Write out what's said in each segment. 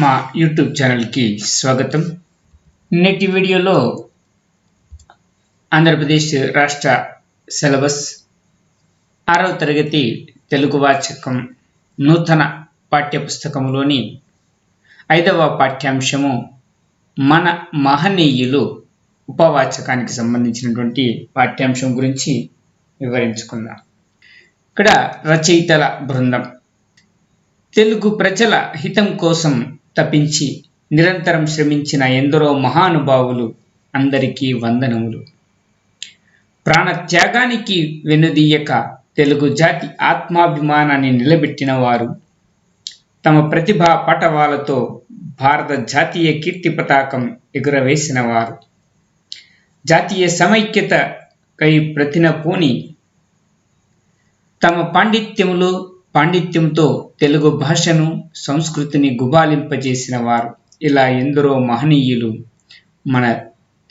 మా యూట్యూబ్ ఛానల్కి స్వాగతం. నేటి వీడియోలో ఆంధ్రప్రదేశ్ రాష్ట్ర సిలబస్ 6వ తరగతి తెలుగు వాచకం నూతన పాఠ్యపుస్తకంలోని 5వ పాఠ్యాంశము మన మహనీయులు ఉపవాచకానికి సంబంధించినటువంటి పాఠ్యాంశం గురించి వివరించుకుందాం. ఇక్కడ రచయితల బృందం తెలుగు ప్రజల హితం కోసం తపించి నిరంతరం శ్రమించిన ఎందరో మహానుభావులు అందరికీ వందనములు. ప్రాణత్యాగానికి వెనుదీయక తెలుగు జాతి ఆత్మాభిమానాన్ని నిలబెట్టిన వారు, తమ ప్రతిభా పటవాలతో భారత జాతీయ కీర్తి పతాకం ఎగురవేసిన వారు, జాతీయ సమైక్యతకై ప్రతినపూని తమ పాండిత్యంతో తెలుగు భాషను సంస్కృతిని గుబాలింపజేసిన వారు, ఇలా ఎందరో మహనీయులు మన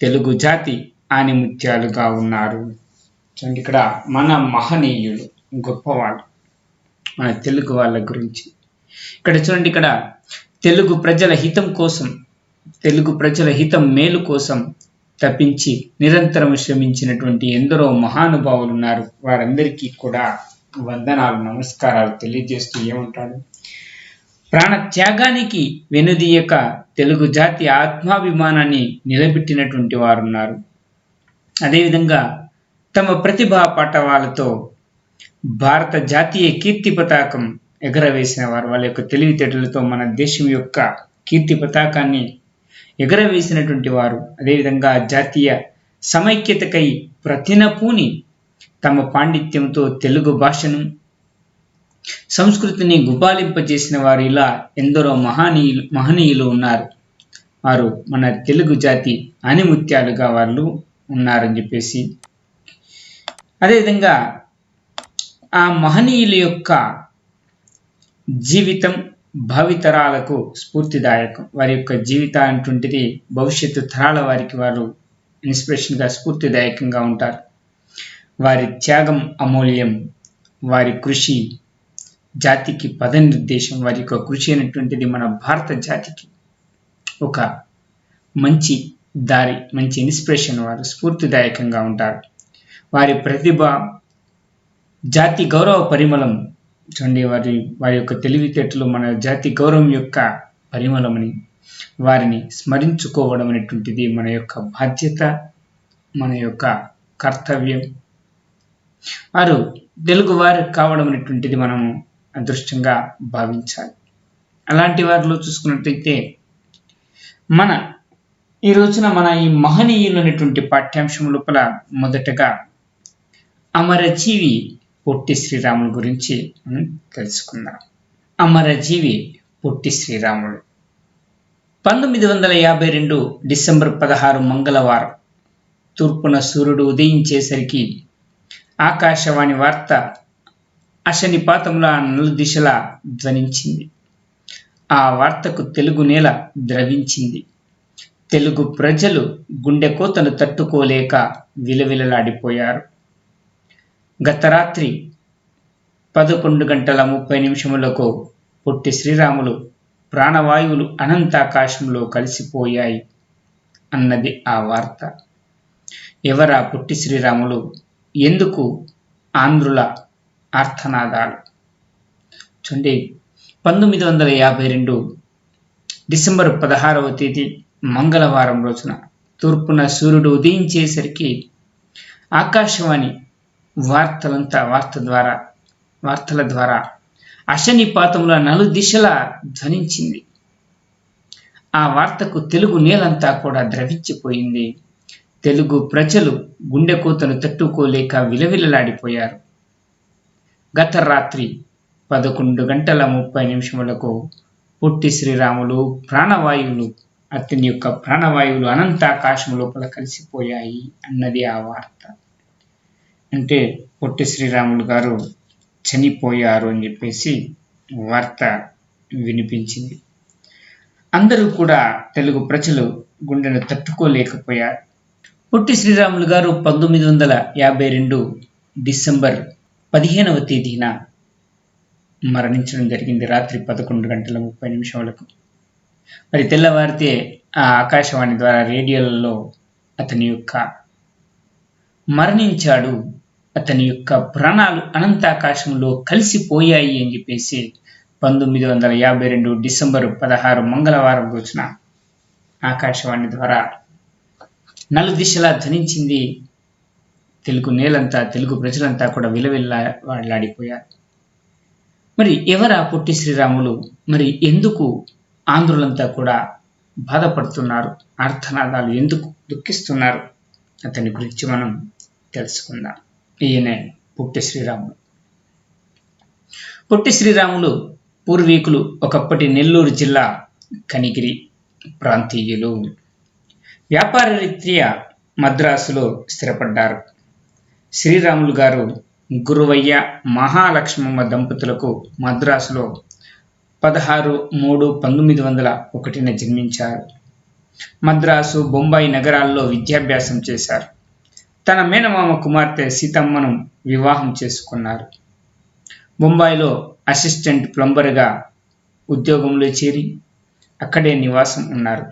తెలుగు జాతి ఆనిముత్యాలుగా ఉన్నారు. చూడండి, ఇక్కడ మన మహనీయులు గొప్పవాళ్ళు, మన తెలుగు వాళ్ళ గురించి ఇక్కడ చూడండి. ఇక్కడ తెలుగు ప్రజల హితం కోసం, తెలుగు ప్రజల హితం మేలు కోసం తప్పించి నిరంతరం శ్రమించినటువంటి ఎందరో మహానుభావులు ఉన్నారు. వారందరికీ కూడా వందనాలు, నమస్కారాలు తెలియజేస్తూ ఏమంటాడు, ప్రాణత్యాగానికి వెనుదీయక తెలుగు జాతి ఆత్మాభిమానాన్ని నిలబెట్టినటువంటి వారు ఉన్నారు. అదేవిధంగా తమ ప్రతిభా పటవాలతో భారత జాతీయ కీర్తి పతాకం ఎగరవేసిన వారు, వాళ్ళ యొక్క తెలివితేటలతో మన దేశం యొక్క కీర్తి పతాకాన్ని ఎగరవేసినటువంటి వారు. అదేవిధంగా జాతీయ సమైక్యతకై ప్రతినపూని తమ పాండిత్యంతో తెలుగు భాషను సంస్కృతిని గుబాలింపజేసిన వారు, ఇలా ఎందరో మహనీయులు ఉన్నారు. వారు మన తెలుగు జాతి ఆనిముత్యాలుగా వాళ్ళు ఉన్నారని చెప్పేసి, అదేవిధంగా ఆ మహనీయుల యొక్క జీవితం భావితరాలకు స్ఫూర్తిదాయకం. వారి యొక్క జీవితం అటువంటిది భవిష్యత్తు తరాల వారికి వారు ఇన్స్పిరేషన్గా స్ఫూర్తిదాయకంగా ఉంటారు. వారి త్యాగం అమూల్యం, వారి కృషి జాతికి పదనిర్దేశం. వారి యొక్క కృషి అనేటువంటిది మన భారత జాతికి ఒక మంచి దారి, మంచి ఇన్స్పిరేషన్. వారు స్ఫూర్తిదాయకంగా ఉంటారు. వారి ప్రతిభ జాతి గౌరవ పరిమళం. చూడండి, వారి యొక్క తెలివితేటలు మన జాతి గౌరవం యొక్క పరిమళమని, వారిని స్మరించుకోవడం అనేటువంటిది మన యొక్క బాధ్యత, మన యొక్క కర్తవ్యం. వారు తెలుగు వారు కావడం అనేటువంటిది మనము అదృష్టంగా భావించాలి. అలాంటి వారిలో చూసుకున్నట్లయితే ఈ రోజున మన ఈ మహనీయులు అనేటువంటి పాఠ్యాంశం లోపల మొదటగా అమరజీవి పొట్టి శ్రీరాములు గురించి మనం తెలుసుకుందాం. అమరజీవి పొట్టి శ్రీరాములు 1952 డిసెంబర్ 16 మంగళవారం తూర్పున సూర్యుడు ఉదయించేసరికి ఆకాశవాణి వార్త అశనిపాతంలో నలుదిశలా ధ్వనించింది. ఆ వార్తకు తెలుగు నేల ద్రవించింది. తెలుగు ప్రజలు గుండె కోతను తట్టుకోలేక విలవిలలాడిపోయారు. గత రాత్రి 11:30 పొట్టి శ్రీరాములు ప్రాణవాయువులు అనంతాకాశంలో కలిసిపోయాయి అన్నది ఆ వార్త. ఎవరా పొట్టి శ్రీరాములు? ఎందుకు ఆంధ్రుల ఆర్తనాదాలు? చూడండి, 1952 డిసెంబర్ 16వ తేదీ మంగళవారం రోజున తూర్పున సూర్యుడు ఉదయించేసరికి ఆకాశవాణి వార్తల ద్వారా అశనిపాతంలో నలుదిశలా ధ్వనించింది. ఆ వార్తకు తెలుగు నేలంతా కూడా ద్రవించిపోయింది. తెలుగు ప్రజలు గుండె కోతను తట్టుకోలేక విలవిలలాడిపోయారు. గత రాత్రి 11:30 పొట్టి శ్రీరాములు అతని యొక్క ప్రాణవాయువులు అనంతాకాశం లోపల కలిసిపోయాయి అన్నది ఆ వార్త. అంటే పొట్టి శ్రీరాములు గారు చనిపోయారు అని చెప్పేసి వార్త వినిపించింది. అందరూ కూడా తెలుగు ప్రజలు గుండెను తట్టుకోలేకపోయారు. పొట్టి శ్రీరాములు గారు 1952 డిసెంబర్ 15వ తేదీన మరణించడం జరిగింది. రాత్రి 11:30 మరి తెల్లవారితే ఆ ఆకాశవాణి ద్వారా రేడియోలలో అతని యొక్క మరణించాడు, అతని యొక్క ప్రాణాలు అనంతాకాశంలో కలిసిపోయాయి అని చెప్పేసి 1952 డిసెంబర్ 16 మంగళవారం రోజున ఆకాశవాణి ద్వారా నలుదిశలా ధ్వనించింది. తెలుగు నేలంతా, తెలుగు ప్రజలంతా కూడా విలవిల్లాడిపోయారు. మరి ఎవరా పొట్టి శ్రీరాములు? మరి ఎందుకు ఆంధ్రులంతా కూడా బాధపడుతున్నారు? ఆర్తనాదాలు ఎందుకు దుఃఖిస్తున్నారు? అతని గురించి మనం తెలుసుకుందాం. ఈయనే పొట్టి శ్రీరాములు. పొట్టి శ్రీరాములు పూర్వీకులు ఒకప్పటి నెల్లూరు జిల్లా కనిగిరి ప్రాంతీయులు. వ్యాపార రీత్యా మద్రాసులో స్థిరపడ్డారు. శ్రీరాములు గారు గురువయ్య మహాలక్ష్మమ్మ దంపతులకు మద్రాసులో 16/3/1901 జన్మించారు. మద్రాసు, బొంబాయి నగరాల్లో విద్యాభ్యాసం చేశారు. తన మేనమామ కుమార్తె సీతమ్మను వివాహం చేసుకున్నారు. బొంబాయిలో అసిస్టెంట్ ప్లంబర్గా ఉద్యోగంలో చేరి అక్కడే నివాసం ఉన్నారు.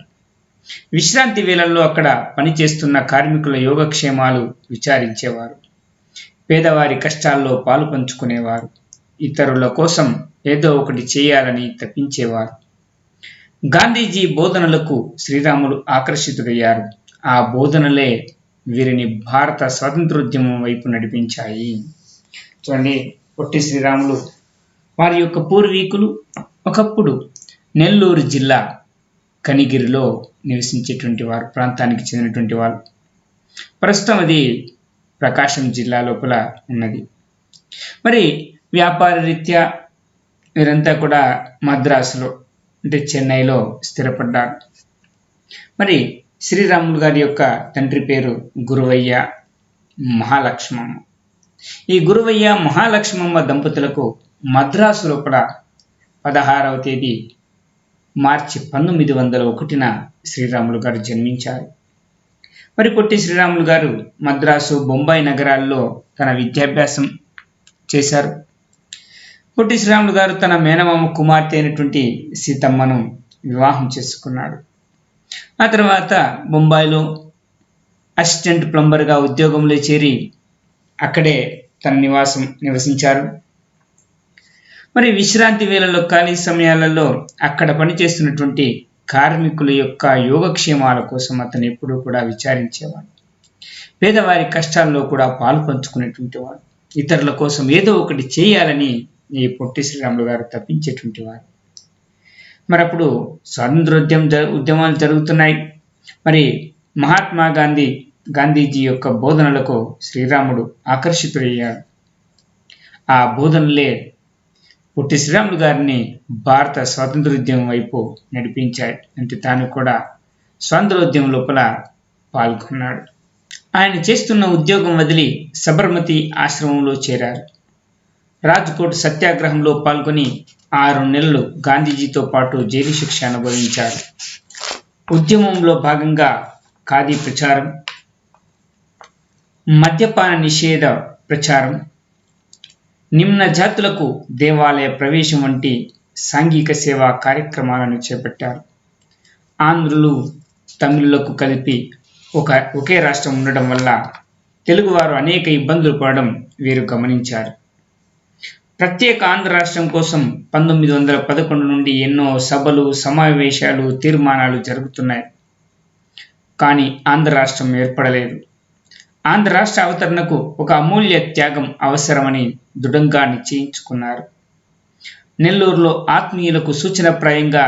విశ్రాంతి వేళల్లో అక్కడ పనిచేస్తున్న కార్మికుల యోగక్షేమాలు విచారించేవారు. పేదవారి కష్టాల్లో పాలు పంచుకునేవారు. ఇతరుల కోసం ఏదో ఒకటి చేయాలని తప్పించేవారు. గాంధీజీ బోధనలకు శ్రీరాములు ఆకర్షితుడయ్యారు. ఆ బోధనలే వీరిని భారత స్వాతంత్రోద్యమం వైపు నడిపించాయి. చూడండి, పొట్టి శ్రీరాములు వారి యొక్క పూర్వీకులు ఒకప్పుడు నెల్లూరు జిల్లా కనిగిరిలో నివసించేటువంటి వారు, ప్రాంతానికి చెందినటువంటి వారు. ప్రస్తుతం అది ప్రకాశం జిల్లా లోపల ఉన్నది. మరి వ్యాపార రీత్యా వీరంతా కూడా మద్రాసులో అంటే చెన్నైలో స్థిరపడ్డారు. మరి శ్రీరాములు గారి యొక్క తండ్రి పేరు గురువయ్య మహాలక్ష్మమ్మ. ఈ గురువయ్య మహాలక్ష్మమ్మ దంపతులకు మద్రాసు లోపల 16వ తేదీ మార్చి 1901 శ్రీరాములు గారు జన్మించారు. మరి పొట్టి శ్రీరాములు గారు మద్రాసు, బొంబాయి నగరాల్లో తన విద్యాభ్యాసం చేశారు. పొట్టి శ్రీరాములు గారు తన మేనమామ కుమార్తె అయినటువంటి సీతమ్మను వివాహం చేసుకున్నాడు. ఆ తర్వాత బొంబాయిలో అసిస్టెంట్ ప్లంబర్గా ఉద్యోగంలో చేరి అక్కడే తన నివసించారు. మరి విశ్రాంతి వేళల్లో, ఖాళీ సమయాలలో అక్కడ పనిచేస్తున్నటువంటి కార్మికుల యొక్క యోగక్షేమాల కోసం అతను ఎప్పుడూ కూడా విచారించేవాడు. పేదవారి కష్టాల్లో కూడా పాలు పంచుకునేటువంటి వాడు. ఇతరుల కోసం ఏదో ఒకటి చేయాలని ఈ పొట్టి శ్రీరాములు గారు తప్పించేటువంటి వారు. మరి అప్పుడు ఉద్యమాలు జరుగుతున్నాయి. మరి మహాత్మా గాంధీజీ యొక్క బోధనలకు శ్రీరాముడు ఆకర్షితుడయ్యాడు. ఆ బోధనలే పొట్టి శ్రీరాములు గారిని భారత స్వాతంత్రోద్యమం వైపు నడిపించాయి. అంటే తాను కూడా స్వాతంత్రోద్యమం లోపల పాల్గొన్నాడు. ఆయన చేస్తున్న ఉద్యోగం వదిలి సబర్మతి ఆశ్రమంలో చేరారు. రాజ్కోట్ సత్యాగ్రహంలో పాల్గొని 6 నెలలు గాంధీజీతో పాటు జైలు శిక్ష అనుభవించారు. ఉద్యమంలో భాగంగా ఖాదీ ప్రచారం, మద్యపాన నిషేధ ప్రచారం, నిమ్న జాతులకు దేవాలయ ప్రవేశం వంటి సాంఘిక సేవా కార్యక్రమాలను చేపట్టారు. ఆంధ్రులు, తమిళులకు కలిపి ఒకే రాష్ట్రం ఉండడం వల్ల తెలుగువారు అనేక ఇబ్బందులు పడడం వీరు గమనించారు. ప్రత్యేక ఆంధ్ర రాష్ట్రం కోసం 1911 నుండి ఎన్నో సభలు, సమావేశాలు, తీర్మానాలు జరుగుతున్నాయి. కానీ ఆంధ్ర రాష్ట్రం ఏర్పడలేదు. ఆంధ్ర రాష్ట్ర అవతరణకు ఒక అమూల్య త్యాగం అవసరమని దృఢంగా నిశ్చయించుకున్నారు. నెల్లూరులో ఆత్మీయులకు సూచనప్రాయంగా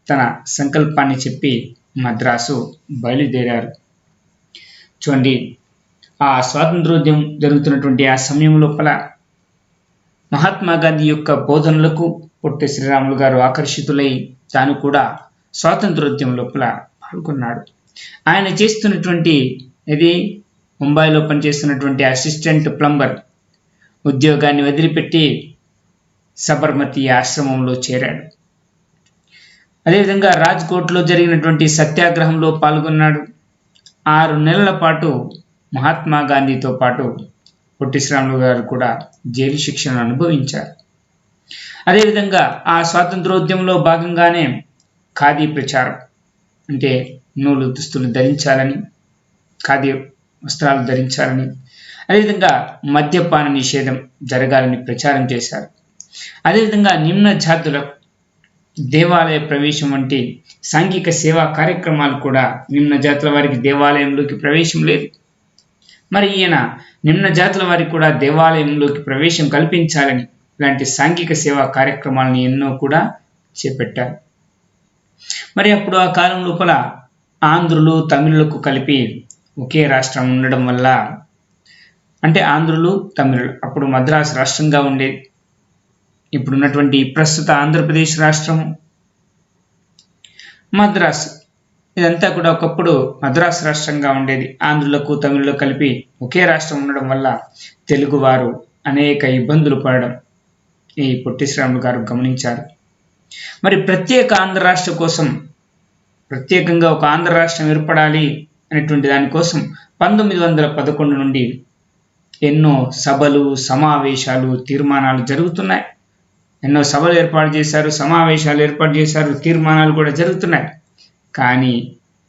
తన సంకల్పాన్ని చెప్పి మద్రాసు బయలుదేరారు. చూడండి, ఆ స్వాతంత్రోద్యమం జరుగుతున్నటువంటి ఆ సమయం లోపల మహాత్మా గాంధీ యొక్క బోధనలకు పొట్టి శ్రీరాములు గారు ఆకర్షితులై తాను కూడా స్వాతంత్రోద్యమం లోపల పాల్గొన్నాడు. ఆయన చేస్తున్నటువంటి ముంబైలో పనిచేస్తున్నటువంటి అసిస్టెంట్ ప్లంబర్ ఉద్యోగాన్ని వదిలిపెట్టి సబర్మతి ఆశ్రమంలో చేరాడు. అదేవిధంగా రాజ్కోట్లో జరిగినటువంటి సత్యాగ్రహంలో పాల్గొన్నాడు. 6 నెలల పాటు మహాత్మా గాంధీతో పాటు పొట్టి శ్రీరాములు గారు కూడా జైలు శిక్షను అనుభవించారు. అదేవిధంగా ఆ స్వాతంత్రోద్యమంలో భాగంగానే ఖాదీ ప్రచారం, అంటే నూలు దుస్తులు ధరించాలని, ఖాదీ వస్త్రాలు ధరించాలని, అదేవిధంగా మద్యపాన నిషేధం జరగాలని ప్రచారం చేశారు. అదేవిధంగా నిమ్న జాతుల దేవాలయ ప్రవేశం వంటి సాంఘిక సేవా కార్యక్రమాలు కూడా, నిమ్న జాతుల వారికి దేవాలయంలోకి ప్రవేశం లేదు, మరి ఈయన నిమ్న జాతుల వారికి కూడా దేవాలయంలోకి ప్రవేశం కల్పించాలని ఇలాంటి సాంఘిక సేవా కార్యక్రమాలను ఎన్నో కూడా చేపట్టారు. మరి అప్పుడు ఆ కాలం లోపల ఆంధ్రులు తమిళులకు కలిపి ఒకే రాష్ట్రం ఉండడం వల్ల, అంటే ఆంధ్రులు తమిళులు అప్పుడు మద్రాసు రాష్ట్రంగా ఉండేది. ఇప్పుడున్నటువంటి ప్రస్తుత ఆంధ్రప్రదేశ్ రాష్ట్రం మద్రాసు, ఇదంతా కూడా ఒకప్పుడు మద్రాసు రాష్ట్రంగా ఉండేది. ఆంధ్రులకు తమిళులకు కలిపి ఒకే రాష్ట్రం ఉండడం వల్ల తెలుగువారు అనేక ఇబ్బందులు పడడం ఈ పొట్టి శ్రీరాములు గారు గమనించారు. మరి ప్రత్యేక ఆంధ్ర రాష్ట్ర కోసం, ప్రత్యేకంగా ఒక ఆంధ్ర రాష్ట్రం ఏర్పడాలి అనేటువంటి దానికోసం 1911 నుండి ఎన్నో సభలు, సమావేశాలు, తీర్మానాలు జరుగుతున్నాయి. ఎన్నో సభలు ఏర్పాటు చేశారు, సమావేశాలు ఏర్పాటు చేశారు, తీర్మానాలు కూడా జరుగుతున్నాయి. కానీ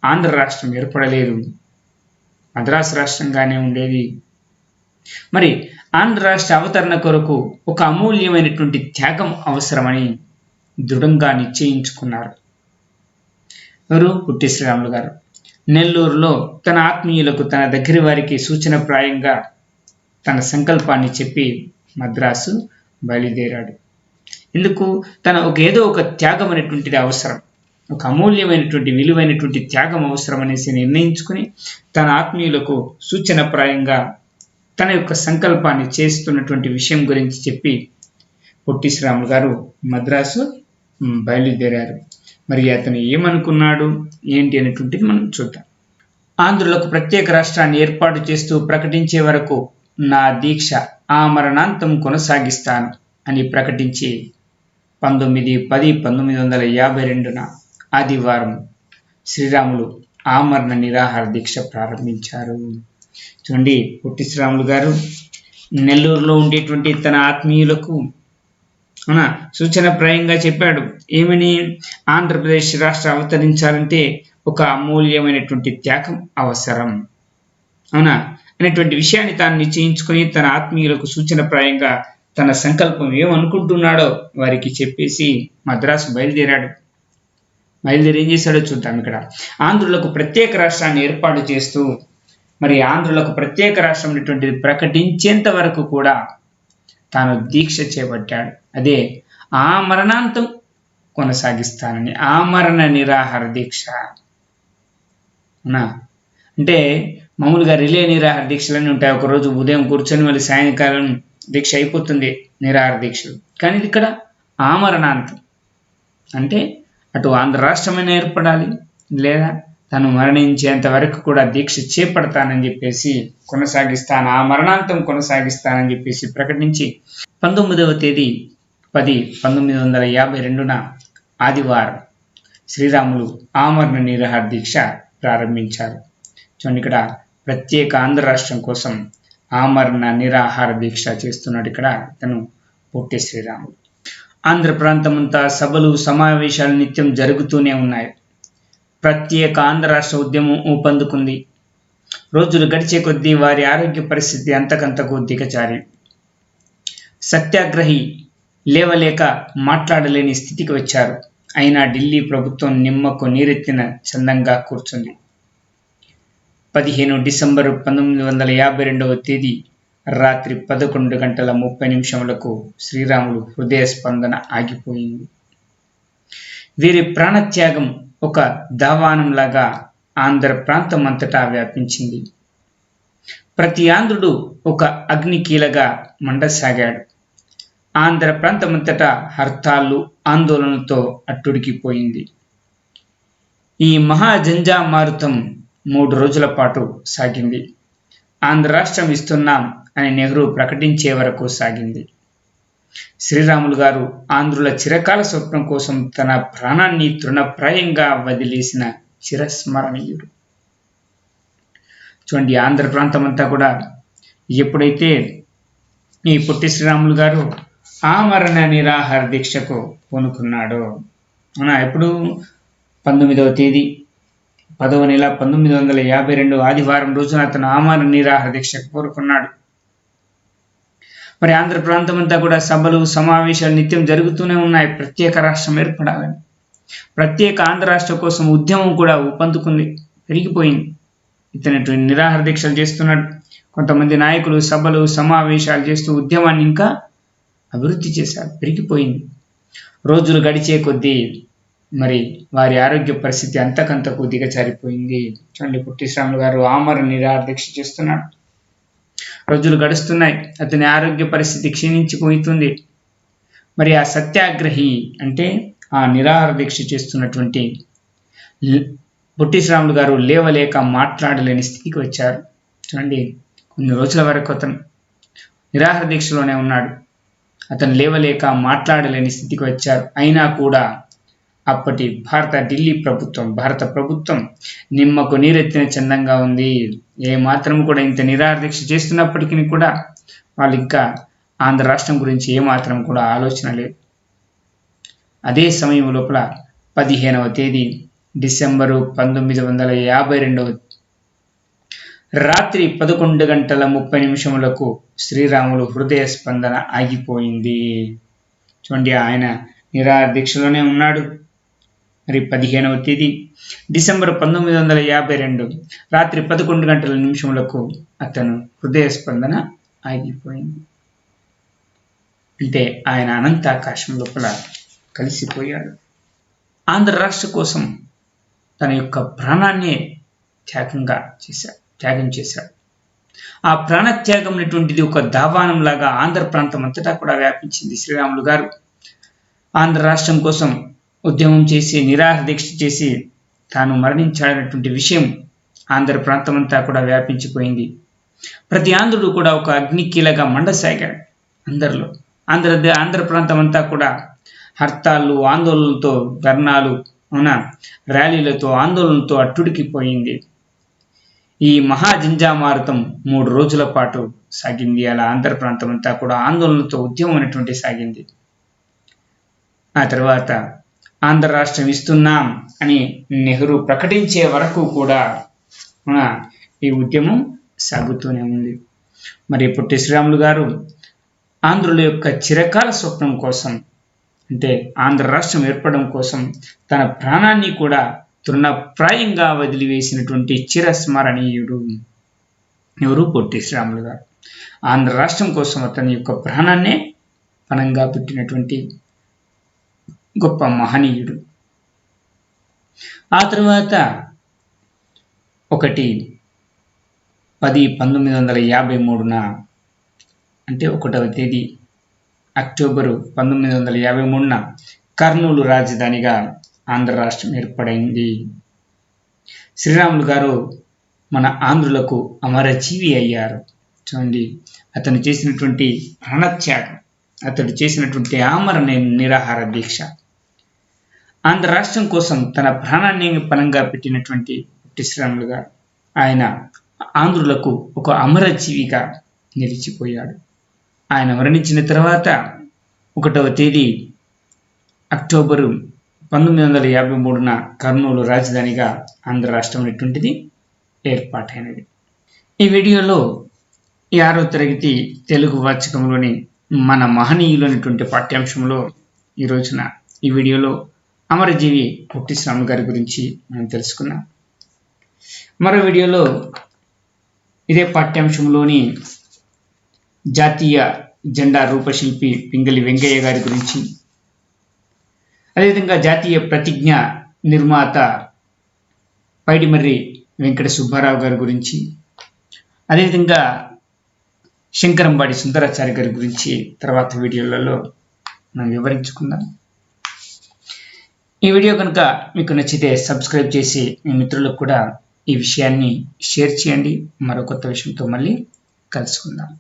ఆంధ్ర రాష్ట్రం ఏర్పడలేదు, మద్రాసు రాష్ట్రంగానే ఉండేది. మరి ఆంధ్ర రాష్ట్ర అవతరణ కొరకు ఒక అమూల్యమైనటువంటి త్యాగం అవసరమని దృఢంగా నిశ్చయించుకున్నారు. ఎవరు? పొట్టి శ్రీరాములు గారు. నెల్లూరులో తన ఆత్మీయులకు, తన దగ్గర వారికి సూచనప్రాయంగా తన సంకల్పాన్ని చెప్పి మద్రాసు బయలుదేరాడు. ఎందుకు? ఏదో ఒక త్యాగం అనేటువంటిది అవసరం, ఒక అమూల్యమైనటువంటి విలువైనటువంటి త్యాగం అవసరం అనేసి నిర్ణయించుకుని తన ఆత్మీయులకు సూచనప్రాయంగా తన యొక్క సంకల్పాన్ని చేస్తున్నటువంటి విషయం గురించి చెప్పి పొట్టి శ్రీరాములు గారు మద్రాసు బయలుదేరారు. మరి అతను ఏమనుకున్నాడు ఏంటి అనేటువంటిది మనం చూద్దాం. ఆంధ్రులకు ప్రత్యేక రాష్ట్రాన్ని ఏర్పాటు చేస్తూ ప్రకటించే వరకు నా దీక్ష ఆమరణాంతం కొనసాగిస్తాను అని ప్రకటించి 19/10/1952 ఆదివారం శ్రీరాములు ఆమరణ నిరాహార దీక్ష ప్రారంభించారు. చూడండి, పొట్టి శ్రీరాములు గారు నెల్లూరులో ఉండేటువంటి తన ఆత్మీయులకు సూచనప్రాయంగా చెప్పాడు. ఏమని? ఆంధ్రప్రదేశ్ రాష్ట్రం అవతరించాలంటే ఒక అమూల్యమైనటువంటి త్యాగం అవసరం, అవునా అనేటువంటి విషయాన్ని తాను నిశ్చయించుకొని తన ఆత్మీయులకు సూచనప్రాయంగా తన సంకల్పం ఏమనుకుంటున్నాడో వారికి చెప్పేసి మద్రాసు బయలుదేరాడు. బయలుదేరి ఏం చేశాడో చూద్దాం. ఇక్కడ ఆంధ్రులకు ప్రత్యేక రాష్ట్రాన్ని ఏర్పాటు చేస్తూ, మరి ఆంధ్రులకు ప్రత్యేక రాష్ట్రం అనేటువంటిది ప్రకటించేంత వరకు కూడా తాను దీక్ష చేపట్టాడు. అదే ఆమరణాంతం కొనసాగిస్తానని, ఆమరణ నిరాహార దీక్ష. అంటే మామూలుగా రిలే నిరాహార దీక్షలన్నీ ఉంటాయి. ఒకరోజు ఉదయం కూర్చొని మళ్ళీ సాయంకాలం దీక్ష అయిపోతుంది నిరాహార దీక్షలు. కానీ ఇక్కడ ఆమరణాంతం అంటే అటు ఆంధ్ర రాష్ట్రమైనా ఏర్పడాలి, లేదా తను మరణించేంత వరకు కూడా దీక్ష చేపడతానని చెప్పేసి కొనసాగిస్తాను, ఆ మరణాంతం కొనసాగిస్తానని చెప్పేసి ప్రకటించి 19వ తేదీ 10/1952 ఆదివారం శ్రీరాములు ఆమరణ నిరాహార దీక్ష ప్రారంభించారు. చూడండి, ఇక్కడ ప్రత్యేక ఆంధ్ర రాష్ట్రం కోసం ఆమరణ నిరాహార దీక్ష చేస్తున్నాడు ఇక్కడ తను పొట్టి శ్రీరాములు. ఆంధ్ర ప్రాంతమంతా సభలు, సమావేశాలు నిత్యం జరుగుతూనే ఉన్నాయి. ప్రత్యేక ఆంధ్ర రాష్ట్ర ఉద్యమం ఊపందుకుంది. రోజులు గడిచే కొద్దీ వారి ఆరోగ్య పరిస్థితి అంతకంతకు దిగజారి సత్యాగ్రహి లేవలేక మాట్లాడలేని స్థితికి వచ్చారు. అయినా ఢిల్లీ ప్రభుత్వం నిమ్మకు నీరెత్తిన చందంగా కూర్చుంది. 15 డిసెంబరు 1952 తేదీ రాత్రి 11:30 శ్రీరాములు హృదయ స్పందన ఆగిపోయింది. వీరి ప్రాణత్యాగం ఒక దావానంలాగా ఆంధ్ర ప్రాంతం అంతటా వ్యాపించింది. ప్రతి ఆంధ్రుడు ఒక అగ్నికీలగా మండసాగాడు. ఆంధ్ర ప్రాంతమంతటా హర్తాళ్ళు, ఆందోళనలతో అట్టుడికిపోయింది. ఈ మహాజంజామారుతం 3 రోజుల పాటు సాగింది. ఆంధ్ర రాష్ట్రం ఇస్తున్నాం అని నెహ్రూ ప్రకటించే వరకు సాగింది. శ్రీరాములు గారు ఆంధ్రుల చిరకాల స్వప్నం కోసం తన ప్రాణాన్ని తృణప్రాయంగా వదిలేసిన చిరస్మరణీయుడు. చూడండి, ఆంధ్ర ప్రాంతం అంతా కూడా ఎప్పుడైతే ఈ పొట్టి శ్రీరాములు గారు ఆమరణ నిరాహార దీక్షకు పూనుకున్నాడో, ఎప్పుడు 19వ తేదీ 10వ నెల 1952 ఆదివారం రోజున అతను ఆమరణ నిరాహార దీక్షకు కోరుకున్నాడు. మరి ఆంధ్ర ప్రాంతం అంతా కూడా సభలు సమావేశాలు నిత్యం జరుగుతూనే ఉన్నాయి. ప్రత్యేక రాష్ట్రం ఏర్పడాలని, ప్రత్యేక ఆంధ్ర రాష్ట్రం కోసం ఉద్యమం కూడా ఊపందుకుంది, పెరిగిపోయింది. ఇతను నిరాహార దీక్షలు చేస్తున్నాడు. కొంతమంది నాయకులు సభలు సమావేశాలు చేస్తూ ఉద్యమాన్ని ఇంకా అభివృద్ధి చేశారు, పెరిగిపోయింది. రోజులు గడిచే కొద్దీ మరి వారి ఆరోగ్య పరిస్థితి అంతకంతకు దిగజారిపోయింది. చూడండి, పొట్టి శ్రీరాములు గారు ఆమరణ నిరాహార దీక్ష చేస్తున్నాడు. రోజులు గడుస్తున్నాయి, అతని ఆరోగ్య పరిస్థితి క్షీణించిపోతుంది. మరి ఆ సత్యాగ్రహి అంటే ఆ నిరాహార దీక్ష చేస్తున్నటువంటి పొట్టి శ్రీరాములు గారు లేవలేక మాట్లాడలేని స్థితికి వచ్చారు. చూడండి, కొన్ని రోజుల వరకు అతను నిరాహార దీక్షలోనే ఉన్నాడు. అతను లేవలేక మాట్లాడలేని స్థితికి వచ్చారు. అయినా కూడా అప్పటి భారత ప్రభుత్వం నిమ్మకు నీరెత్తిన చందంగా ఉంది. ఏమాత్రం కూడా ఇంత నిరాహార దీక్ష చేస్తున్నప్పటికీ కూడా వాళ్ళు ఇంకా ఆంధ్ర రాష్ట్రం గురించి ఏమాత్రం కూడా ఆలోచన లేదు. అదే సమయం లోపల 15వ తేదీ డిసెంబరు 1952 రాత్రి 11:30 శ్రీరాములు హృదయ స్పందన ఆగిపోయింది. చూడండి, ఆయన నిరాహార దీక్షలోనే ఉన్నాడు. మరి 15వ తేదీ డిసెంబర్ 1952 రాత్రి 11:00 అతను హృదయ స్పందన ఆగిపోయింది. అంటే ఆయన అనంత ఆకాశం లోపల కలిసిపోయాడు. ఆంధ్ర రాష్ట్ర కోసం తన యొక్క ప్రాణాన్నే త్యాగం చేశాడు. ఆ ప్రాణత్యాగం అనేటువంటిది ఒక దావానం లాగా ఆంధ్ర ప్రాంతం అంతటా కూడా వ్యాపించింది. శ్రీరాములు గారు ఆంధ్ర రాష్ట్రం కోసం ఉద్యమం చేసి నిరాహార దీక్ష చేసి తాను మరణించాడనేటువంటి విషయం ఆంధ్ర ప్రాంతం అంతా కూడా వ్యాపించిపోయింది. ప్రతి ఆంధ్రుడు కూడా ఒక అగ్నికీలగా మండసాగాడు. అందరిలో ఆంధ్ర ప్రాంతం అంతా కూడా హర్తాళ్ళు, ఆందోళనలతో, ధర్నాలు, ర్యాలీలతో, ఆందోళనలతో అట్టుడికిపోయింది. ఈ మహాజంజామారుతం 3 రోజుల పాటు సాగింది. అలా ఆంధ్ర ప్రాంతం అంతా కూడా ఆందోళనలతో ఉద్యమం అనేటువంటి సాగింది. ఆ తర్వాత ఆంధ్ర రాష్ట్రం ఇస్తున్నాం అని నెహ్రూ ప్రకటించే వరకు కూడా ఈ ఉద్యమం సాగుతూనే ఉంది. మరి పొట్టి శ్రీరాములు గారు ఆంధ్రుల యొక్క చిరకాల స్వప్నం కోసం, అంటే ఆంధ్ర రాష్ట్రం ఏర్పడడం కోసం తన ప్రాణాన్ని కూడా తృణప్రాయంగా వదిలివేసినటువంటి చిరస్మరణీయుడు ఎవరు? పొట్టి శ్రీరాములు గారు. ఆంధ్ర రాష్ట్రం కోసం అతని యొక్క ప్రాణాన్నే పణంగా పెట్టినటువంటి గొప్ప మహనీయుడు. ఆ తర్వాత 1/10/1953 అంటే 1వ తేదీ అక్టోబరు 1953 కర్నూలు రాజధానిగా ఆంధ్ర రాష్ట్రం ఏర్పడింది. శ్రీరాములు గారు మన ఆంధ్రులకు అమరజీవి అయ్యారు. చూడండి, అతను చేసినటువంటి ప్రాణత్యాగం, అతడు చేసినటువంటి ఆమరణ నిరాహార దీక్ష, ఆంధ్ర రాష్ట్రం కోసం తన ప్రాణాన్ని పణంగా పెట్టినటువంటి పొట్టి శ్రీరాములు గారు ఆయన ఆంధ్రులకు ఒక అమరజీవిగా నిలిచిపోయాడు. ఆయన మరణించిన తర్వాత 1వ తేదీ అక్టోబరు 1953 కర్నూలు రాజధానిగా ఆంధ్ర రాష్ట్రం అనేటువంటిది ఏర్పాటైనది. ఈ వీడియోలో ఈ 6వ తరగతి తెలుగు వాచకంలోని మన మహనీయులు అనేటువంటి పాఠ్యాంశంలో ఈ రోజున ఈ వీడియోలో అమరజీవి పొట్టి శ్రీరాములు గారి గురించి మనం తెలుసుకున్నాం. మరో వీడియోలో ఇదే పాఠ్యాంశంలోని జాతీయ జెండా రూపశిల్పి పింగళి వెంకయ్య గారి గురించి, అదేవిధంగా జాతీయ ప్రతిజ్ఞ నిర్మాత పైడిమర్రి వెంకట సుబ్బారావు గారి గురించి, అదేవిధంగా శంకరంబాడి సుందరాచారి గారి గురించి తర్వాత వీడియోలలో మనం వివరించుకుందాం. ఈ వీడియో కనుక మీకు నచ్చితే సబ్స్క్రైబ్ చేసి మీ మిత్రులకు కూడా ఈ విషయాన్ని షేర్ చేయండి. మరో కొత్త విషయంతో మళ్ళీ కలుసుకుందాం.